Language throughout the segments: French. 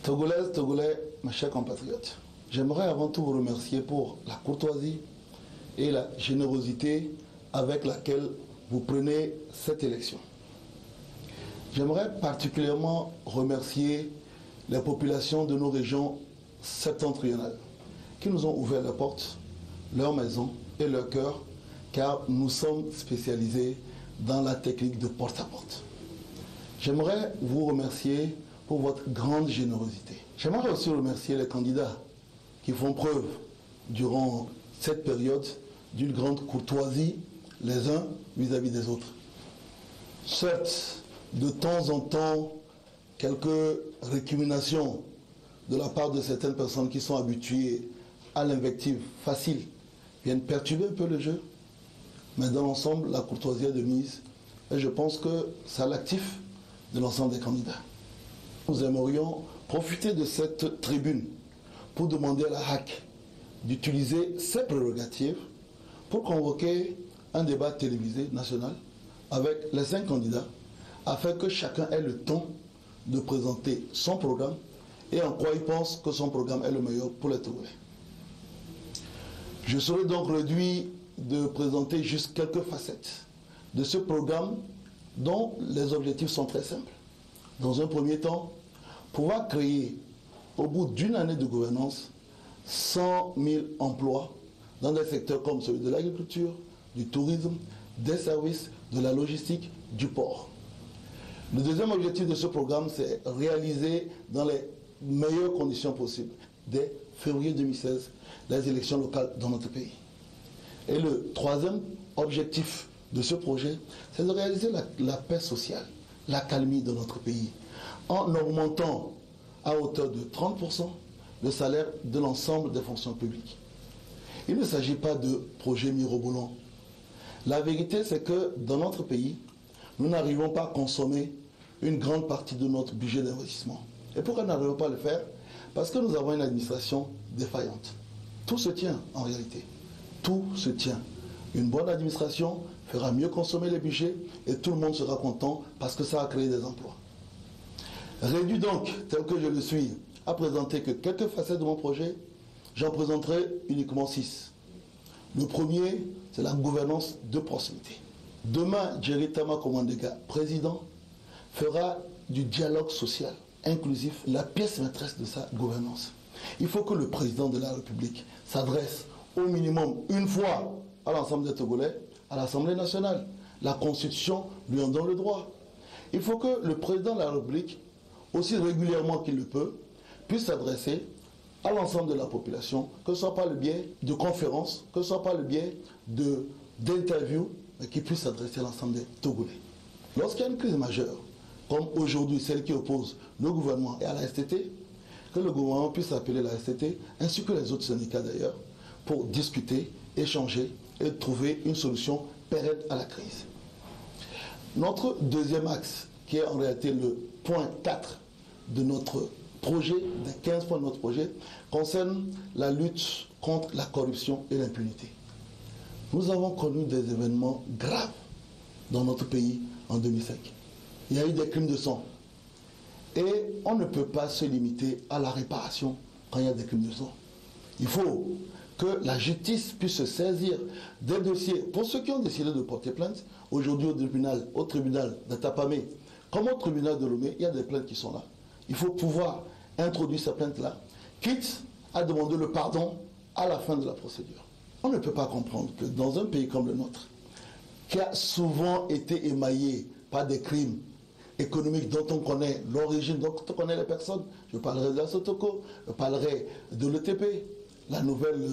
Togolaises, Togolais, mes chers compatriotes, j'aimerais avant tout vous remercier pour la courtoisie et la générosité avec laquelle vous prenez cette élection. J'aimerais particulièrement remercier les populations de nos régions septentrionales qui nous ont ouvert les portes, leurs maisons et leur cœur, car nous sommes spécialisés dans la technique de porte-à-porte. J'aimerais vous remercier pour votre grande générosité. J'aimerais aussi remercier les candidats qui font preuve durant cette période d'une grande courtoisie les uns vis-à-vis des autres. Certes, de temps en temps, quelques récriminations de la part de certaines personnes qui sont habituées à l'invective facile viennent perturber un peu le jeu, mais dans l'ensemble, la courtoisie est de mise et je pense que c'est l'actif de l'ensemble des candidats. Nous aimerions profiter de cette tribune pour demander à la HAC d'utiliser ses prérogatives pour convoquer un débat télévisé national avec les 5 candidats afin que chacun ait le temps de présenter son programme et en quoi il pense que son programme est le meilleur pour les Togolais. Je serai donc réduit de présenter juste quelques facettes de ce programme dont les objectifs sont très simples. Dans un premier temps, pouvoir créer au bout d'une année de gouvernance 100 000 emplois dans des secteurs comme celui de l'agriculture, du tourisme, des services, de la logistique, du port. Le deuxième objectif de ce programme, c'est réaliser dans les meilleures conditions possibles, dès février 2016, les élections locales dans notre pays. Et le troisième objectif de ce projet, c'est de réaliser la paix sociale, la calmie dans notre pays, en augmentant à hauteur de 30% le salaire de l'ensemble des fonctions publiques. Il ne s'agit pas de projets mirobolants. La vérité, c'est que dans notre pays, nous n'arrivons pas à consommer une grande partie de notre budget d'investissement. Et pourquoi nous n'arrivons pas à le faire? Parce que nous avons une administration défaillante. Tout se tient en réalité. Tout se tient. Une bonne administration fera mieux consommer les budgets et tout le monde sera content parce que ça a créé des emplois. Réduit donc, tel que je le suis, à présenter que quelques facettes de mon projet, j'en présenterai uniquement 6. Le premier, c'est la gouvernance de proximité. Demain, Jerry Tama Komandega, président, fera du dialogue social inclusif la pièce maîtresse de sa gouvernance. Il faut que le président de la République s'adresse au minimum une fois à l'ensemble des Togolais, à l'Assemblée nationale. La Constitution lui en donne le droit. Il faut que le président de la République, aussi régulièrement qu'il le peut, puisse s'adresser à l'ensemble de la population, que ce soit par le biais de conférences, que ce soit par le biais d'interviews, mais qu'il puisse s'adresser à l'ensemble des Togolais. Lorsqu'il y a une crise majeure, comme aujourd'hui celle qui oppose le gouvernement et à la STT, que le gouvernement puisse appeler la STT, ainsi que les autres syndicats d'ailleurs, pour discuter, échanger et trouver une solution pérenne à la crise. Notre deuxième axe, qui est en réalité le point 4 de notre projet, des 15 points de notre projet, concerne la lutte contre la corruption et l'impunité. Nous avons connu des événements graves dans notre pays en 2005. Il y a eu des crimes de sang. Et on ne peut pas se limiter à la réparation quand il y a des crimes de sang. Il faut que la justice puisse se saisir des dossiers. Pour ceux qui ont décidé de porter plainte, aujourd'hui au tribunal de Tapamé, comme au tribunal de Lomé, il y a des plaintes qui sont là. Il faut pouvoir introduire ces plaintes-là, quitte à demander le pardon à la fin de la procédure. On ne peut pas comprendre que dans un pays comme le nôtre, qui a souvent été émaillé par des crimes économiques dont on connaît l'origine, dont on connaît les personnes, je parlerai de la Sotoko, je parlerai de l'ETP, la nouvelle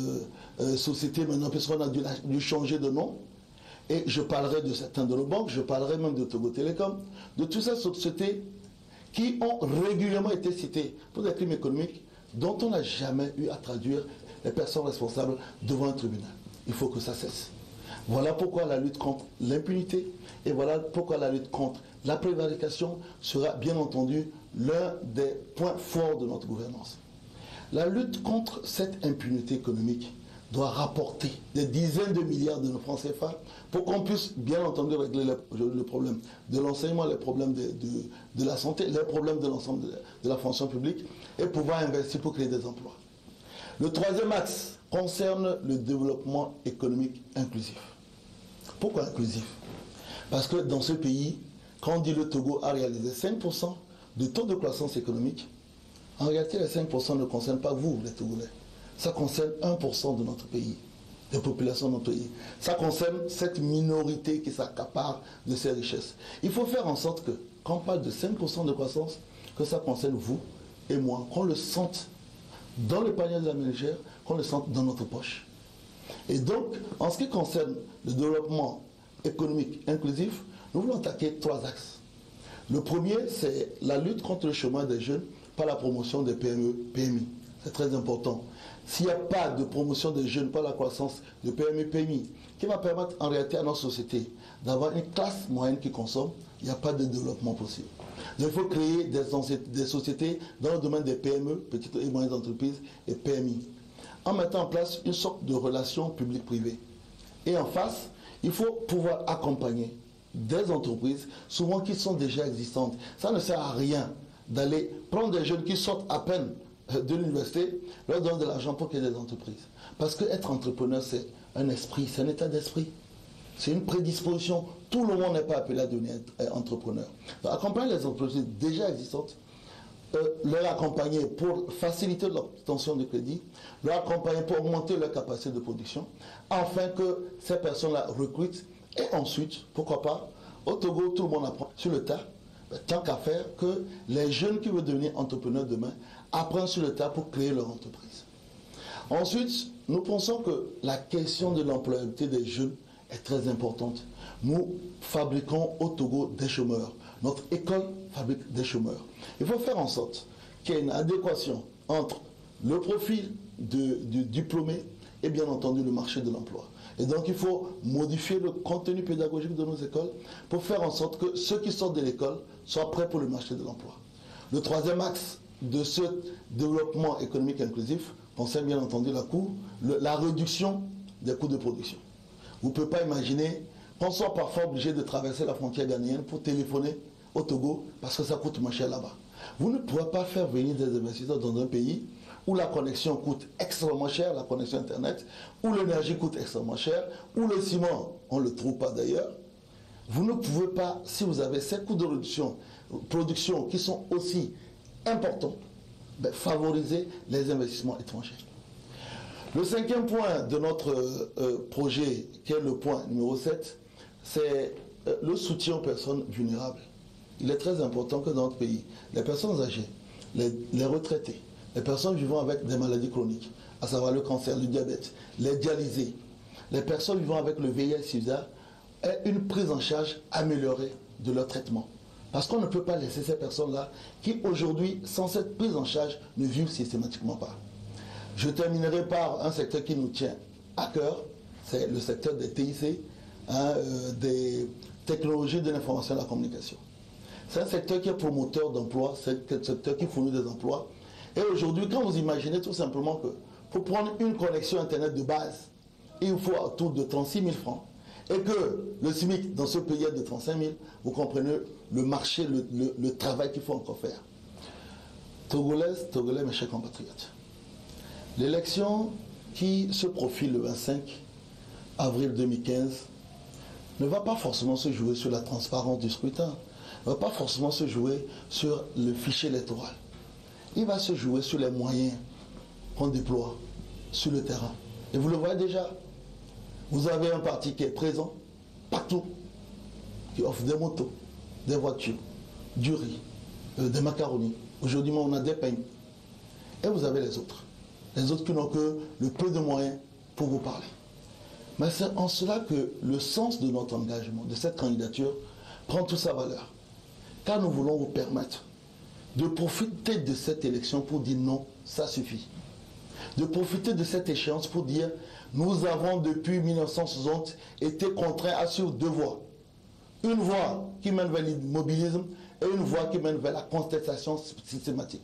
société maintenant, puisqu'on a dû changer de nom, et je parlerai de certaines de nos banques, je parlerai même de Togo Télécom, de toutes ces sociétés qui ont régulièrement été citées pour des crimes économiques dont on n'a jamais eu à traduire les personnes responsables devant un tribunal. Il faut que ça cesse. Voilà pourquoi la lutte contre l'impunité et voilà pourquoi la lutte contre la prévarication sera bien entendu l'un des points forts de notre gouvernance. La lutte contre cette impunité économique doit rapporter des dizaines de milliards de francs CFA pour qu'on puisse bien entendu régler le problème de l'enseignement, les problèmes de la santé, les problèmes de l'ensemble de la fonction publique et pouvoir investir pour créer des emplois. Le troisième axe concerne le développement économique inclusif. Pourquoi inclusif? Parce que dans ce pays, quand on dit le Togo a réalisé 5% de taux de croissance économique, en réalité les 5% ne concernent pas vous, les Togolais. Ça concerne 1% de notre pays, des populations de notre pays. Ça concerne cette minorité qui s'accapare de ces richesses. Il faut faire en sorte que, quand on parle de 5% de croissance, que ça concerne vous et moi, qu'on le sente dans le panier de la ménagère, qu'on le sente dans notre poche. Et donc, en ce qui concerne le développement économique inclusif, nous voulons attaquer 3 axes. Le premier, c'est la lutte contre le chômage des jeunes par la promotion des PME, PMI. C'est très important. S'il n'y a pas de promotion des jeunes par la croissance de PME, PMI, qui va permettre en réalité à notre société d'avoir une classe moyenne qui consomme, il n'y a pas de développement possible. Donc, il faut créer des sociétés dans le domaine des PME, petites et moyennes entreprises, et PMI, en mettant en place une sorte de relation publique-privée. Et en face, il faut pouvoir accompagner des entreprises, souvent qui sont déjà existantes. Ça ne sert à rien d'aller prendre des jeunes qui sortent à peine de l'université, leur donner de l'argent pour qu'il y ait des entreprises. Parce qu'être entrepreneur, c'est un esprit, c'est un état d'esprit. C'est une prédisposition. Tout le monde n'est pas appelé à devenir entrepreneur. Donc, accompagner les entreprises déjà existantes, leur accompagner pour faciliter l'obtention de crédit, leur accompagner pour augmenter leur capacité de production, afin que ces personnes-là recrutent. Et ensuite, pourquoi pas, au Togo, tout le monde apprend sur le tas. Tant qu'à faire que les jeunes qui veulent devenir entrepreneurs demain apprennent sur le tas pour créer leur entreprise. Ensuite, nous pensons que la question de l'employabilité des jeunes est très importante. Nous fabriquons au Togo des chômeurs. Notre école fabrique des chômeurs. Il faut faire en sorte qu'il y ait une adéquation entre le profil du diplômé et bien entendu le marché de l'emploi. Et donc il faut modifier le contenu pédagogique de nos écoles pour faire en sorte que ceux qui sortent de l'école soient prêts pour le marché de l'emploi. Le troisième axe de ce développement économique inclusif concerne bien entendu la réduction des coûts de production. Vous ne pouvez pas imaginer qu'on soit parfois obligé de traverser la frontière ghanéenne pour téléphoner au Togo parce que ça coûte moins cher là-bas. Vous ne pourrez pas faire venir des investisseurs dans un pays où la connexion coûte extrêmement cher, la connexion Internet, où l'énergie coûte extrêmement cher, où le ciment, on ne le trouve pas d'ailleurs. Vous ne pouvez pas, si vous avez ces coûts de production qui sont aussi importants, favoriser les investissements étrangers. Le cinquième point de notre projet, qui est le point numéro 7, c'est le soutien aux personnes vulnérables. Il est très important que dans notre pays, les personnes âgées, les retraités, les personnes vivant avec des maladies chroniques, à savoir le cancer, le diabète, les dialysés, les personnes vivant avec le VIH-Sida, aient une prise en charge améliorée de leur traitement. Parce qu'on ne peut pas laisser ces personnes-là qui, aujourd'hui, sans cette prise en charge, ne vivent systématiquement pas. Je terminerai par un secteur qui nous tient à cœur, c'est le secteur des TIC, des technologies de l'information et de la communication. C'est un secteur qui est promoteur d'emplois, c'est un secteur qui fournit des emplois. Et aujourd'hui, quand vous imaginez tout simplement que pour prendre une connexion Internet de base, il faut autour de 36 000 francs, et que le SMIC dans ce pays est de 35 000, vous comprenez le marché, le travail qu'il faut encore faire. Togolaises, Togolais, mes chers compatriotes, l'élection qui se profile le 25 avril 2015 ne va pas forcément se jouer sur la transparence du scrutin, ne va pas forcément se jouer sur le fichier électoral. Il va se jouer sur les moyens qu'on déploie sur le terrain. Et vous le voyez déjà, vous avez un parti qui est présent partout, qui offre des motos, des voitures, du riz, des macaronis. Aujourd'hui, on a des peignes. Et vous avez les autres qui n'ont que le peu de moyens pour vous parler. Mais c'est en cela que le sens de notre engagement, de cette candidature, prend toute sa valeur. Car nous voulons vous permettre de profiter de cette élection pour dire non, ça suffit. De profiter de cette échéance pour dire nous avons depuis 1960 été contraints à suivre 2 voies. Une voie qui mène vers l'immobilisme et une voie qui mène vers la contestation systématique.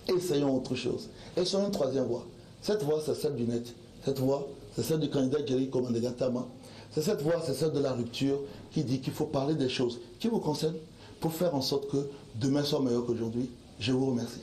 Essayons autre chose. Essayons une 3e voie. Cette voie, c'est celle du net, Cette voix, c'est celle du candidat Jerry Komandegatama. C'est cette voix, c'est celle de la rupture qui dit qu'il faut parler des choses qui vous concernent pour faire en sorte que demain soit meilleur qu'aujourd'hui. Je vous remercie.